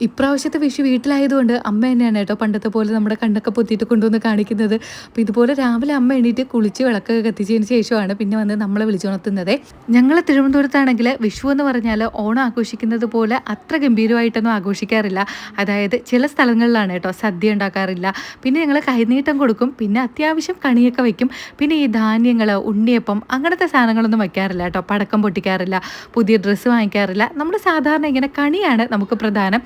ഇപ്രാവശ്യത്തെ വിഷു വീട്ടിലായതുകൊണ്ട് അമ്മ തന്നെയാണ് കേട്ടോ പണ്ടത്തെ പോലെ നമ്മുടെ കണ്ണൊക്കെ പൊത്തിയിട്ട് കൊണ്ടുവന്ന് കാണിക്കുന്നത്. അപ്പോൾ ഇതുപോലെ രാവിലെ അമ്മ എണീറ്റ് കുളിച്ച് വിളക്കൊക്കെ കത്തിച്ചതിന് ശേഷമാണ് പിന്നെ വന്ന് നമ്മളെ വിളിച്ചുണർത്തുന്നത്. ഞങ്ങൾ തിരുവനന്തപുരത്താണെങ്കിൽ വിഷു എന്ന് പറഞ്ഞാൽ ഓണം ആഘോഷിക്കുന്നത് പോലെ അത്ര ഗംഭീരമായിട്ടൊന്നും ആഘോഷിക്കാറില്ല. അതായത് ചില സ്ഥലങ്ങളിലാണ് കേട്ടോ സദ്യ ഉണ്ടാക്കാറില്ല. പിന്നെ ഞങ്ങൾ കൈനീട്ടം കൊടുക്കും. പിന്നെ അത്യാവശ്യം കണിയൊക്കെ വയ്ക്കും. പിന്നെ ഈ ധാന്യങ്ങൾ, ഉണ്ണിയപ്പം അങ്ങനത്തെ സാധനങ്ങളൊന്നും വയ്ക്കാറില്ല കേട്ടോ. പടക്കം പൊട്ടിക്കാറില്ല, പുതിയ ഡ്രസ്സ് വാങ്ങിക്കാറില്ല. നമ്മൾ സാധാരണ ഇങ്ങനെ കണിയാണ് നമുക്ക് പ്രധാനം.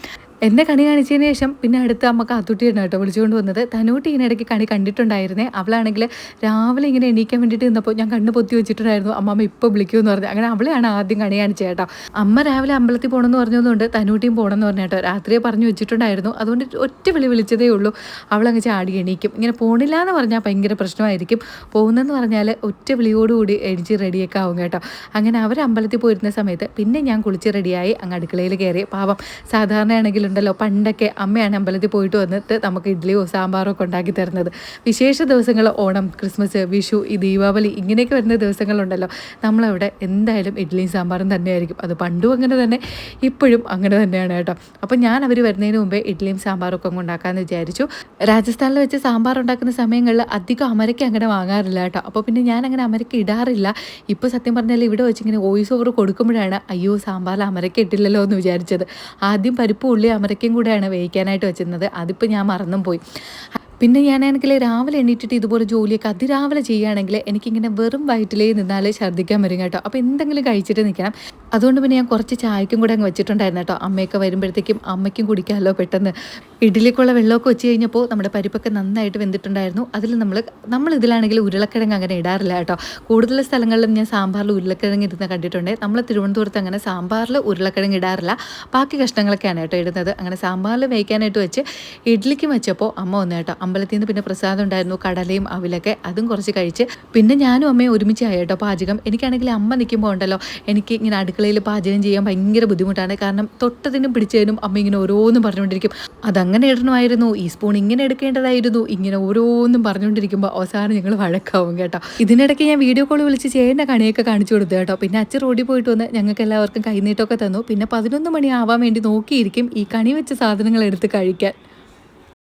എന്നെ കണി കാണിച്ചതിന് ശേഷം പിന്നെ അടുത്ത് അമ്മ കാത്തുട്ടിയാണ് കേട്ടോ വിളിച്ചുകൊണ്ട് വന്നത്. തനൂട്ടി ഇങ്ങനെ ഇടയ്ക്ക് കണി കണ്ടിട്ടുണ്ടായിരുന്നേ. അവളാണെങ്കിൽ രാവിലെ ഇങ്ങനെ എണീക്കാൻ വേണ്ടിയിട്ട് നിന്നപ്പോൾ ഞാൻ കണ്ണ് പൊത്തി വെച്ചിട്ടുണ്ടായിരുന്നു. അമ്മമ്മ ഇപ്പോൾ വിളിക്കുമെന്ന് പറഞ്ഞു. അങ്ങനെ അവളെയാണ് ആദ്യം കണി കാണിച്ചത് കേട്ടോ. അമ്മ രാവിലെ അമ്പലത്തിൽ പോകണമെന്ന് പറഞ്ഞതുകൊണ്ട് തനൂട്ടിയും പോകണമെന്ന് പറഞ്ഞു കേട്ടോ. രാത്രിയെ പറഞ്ഞു വെച്ചിട്ടുണ്ടായിരുന്നു. അതുകൊണ്ട് ഒറ്റ വിളിച്ചതേ ഉള്ളൂ. അവളങ്ങ് ചാടി എണീക്കും. ഇങ്ങനെ പോണില്ല എന്ന് പറഞ്ഞാൽ ഭയങ്കര പ്രശ്നമായിരിക്കും. പോകുന്നതെന്ന് പറഞ്ഞാൽ ഒറ്റ വിളിയോടുകൂടി എണിച്ച് റെഡിയൊക്കെ ആവും കേട്ടോ. അങ്ങനെ അവർ അമ്പലത്തിൽ പോയിരുന്ന സമയത്ത് പിന്നെ ഞാൻ കുളിച്ച് റെഡിയായി അങ്ങ് അടുക്കളയിൽ കയറി. പാവം സാധാരണയാണെങ്കിൽ ഉണ്ടല്ലോ പണ്ടൊക്കെ അമ്മയാണ് അമ്പലത്തിൽ പോയിട്ട് വന്നിട്ട് നമുക്ക് ഇഡ്ഡലിയോ സാമ്പാറോ ഒക്കെ ഉണ്ടാക്കി തരുന്നത്. വിശേഷ ദിവസങ്ങൾ ഓണം, ക്രിസ്മസ്, വിഷു, ഈ ദീപാവലി ഇങ്ങനെയൊക്കെ വരുന്ന ദിവസങ്ങളുണ്ടല്ലോ നമ്മളവിടെ എന്തായാലും ഇഡ്ഡലിയും സാമ്പാറും തന്നെയായിരിക്കും. അത് പണ്ടും അങ്ങനെ തന്നെ ഇപ്പോഴും അങ്ങനെ തന്നെയാണ് കേട്ടോ. അപ്പം ഞാൻ അവർ വരുന്നതിന് മുമ്പേ ഇഡ്ഡലിയും സാമ്പാറും ഒക്കെ ഉണ്ടാക്കാമെന്ന് വിചാരിച്ചു. രാജസ്ഥാനിൽ വെച്ച് സാമ്പാർ ഉണ്ടാക്കുന്ന സമയങ്ങളിൽ അധികം അമരയ്ക്ക് അങ്ങനെ വാങ്ങാറില്ല കേട്ടോ. അപ്പോൾ പിന്നെ ഞാൻ അങ്ങനെ അമരയ്ക്ക് ഇടാറില്ല. ഇപ്പോൾ സത്യം പറഞ്ഞാൽ ഇവിടെ വെച്ച് ഇങ്ങനെ വോയിസ് ഓവർ കൊടുക്കുമ്പോഴാണ് അയ്യോ സാമ്പാറിൽ അമരയ്ക്ക് ഇട്ടില്ലല്ലോ എന്ന് വിചാരിച്ചത്. ആദ്യം പരിപ്പ്, ഉള്ളി, അമരയ്ക്കും കൂടെയാണ് വേവിക്കാനായിട്ട് വെച്ചിരുന്നത്. അതിപ്പോൾ ഞാൻ മറന്നും പോയി. പിന്നെ ഞാനാണെങ്കിൽ രാവിലെ എണീറ്റിട്ട് ഇതുപോലെ ജോലിയൊക്കെ അതിരാവിലെ ചെയ്യുകയാണെങ്കിൽ എനിക്കിങ്ങനെ വെറും വയറ്റിലേ നിന്നാൽ ഛർദ്ദിക്കാൻ വരും കേട്ടോ. അപ്പോൾ എന്തെങ്കിലും കഴിച്ചിട്ട് നിൽക്കണം. അതുകൊണ്ട് പിന്നെ ഞാൻ കുറച്ച് ചായക്കും കൂടെ അങ്ങ് വെച്ചിട്ടുണ്ടായിരുന്നു കേട്ടോ. അമ്മയൊക്കെ വരുമ്പോഴത്തേക്കും അമ്മയ്ക്കും കുടിക്കാമല്ലോ പെട്ടെന്ന്. ഇഡ്ഡലിക്കുള്ള വെള്ളമൊക്കെ വെച്ച് കഴിഞ്ഞപ്പോൾ നമ്മുടെ പരിപ്പൊക്കെ നന്നായിട്ട് വെന്തിട്ടുണ്ടായിരുന്നു. അതിൽ നമ്മൾ ഇതിലാണെങ്കിൽ ഉരുളക്കിഴങ്ങ് അങ്ങനെ ഇടാറില്ല കേട്ടോ. കൂടുതൽ സ്ഥലങ്ങളിലും ഞാൻ സാമ്പാറിൽ ഉരുളക്കിഴങ്ങ് ഇരുന്ന് കണ്ടിട്ടുണ്ട്. നമ്മൾ തിരുവനന്തപുരത്ത് അങ്ങനെ സാമ്പാറിൽ ഉരുളക്കിഴങ്ങ് ഇടാറില്ല. ബാക്കി കഷ്ണങ്ങളൊക്കെയാണ് കേട്ടോ ഇടുന്നത്. അങ്ങനെ സാമ്പാറിൽ വേവിക്കാനായിട്ട് വെച്ച് ഇഡ്ഡലിക്കും വെച്ചപ്പോൾ അമ്മ വന്നു കേട്ടോ. അമ്പലത്തിൽ നിന്ന് പിന്നെ പ്രസാദം ഉണ്ടായിരുന്നു, കടലയും അവിലൊക്കെ, അതും കുറച്ച് കഴിച്ച് പിന്നെ ഞാനും അമ്മയും ഒരുമിച്ചായി കേട്ടോ പാചകം. എനിക്കാണെങ്കിൽ അമ്മ നിൽക്കുമ്പോൾ ഉണ്ടല്ലോ എനിക്ക് ഇങ്ങനെ അടുക്കളയിൽ പാചകം ചെയ്യാൻ ഭയങ്കര ബുദ്ധിമുട്ടാണ്. കാരണം തൊട്ടതിനും പിടിച്ചതിനും അമ്മ ഇങ്ങനെ ഓരോന്നും പറഞ്ഞുകൊണ്ടിരിക്കും. അതങ്ങനെ ഇടണമായിരുന്നു, ഈ സ്പൂൺ ഇങ്ങനെ എടുക്കേണ്ടതായിരുന്നു, ഇങ്ങനെ ഓരോന്നും പറഞ്ഞുകൊണ്ടിരിക്കുമ്പോൾ അവസാനം ഞങ്ങൾ വഴക്കാവും കേട്ടോ. ഇതിനിടയ്ക്ക് ഞാൻ വീഡിയോ കോൾ വിളിച്ച് ചെയ്യേണ്ട കണിയൊക്കെ കാണിച്ചു കൊടുത്തു കേട്ടോ. പിന്നെ അച്ഛൻ റോഡിൽ പോയിട്ട് വന്ന് ഞങ്ങൾക്ക് എല്ലാവർക്കും കൈനീട്ടമൊക്കെ തന്നു. പിന്നെ 11 മണി ആവാൻ വേണ്ടി നോക്കിയിരിക്കും ഈ കണി വെച്ച സാധനങ്ങൾ എടുത്ത് കഴിക്കാൻ.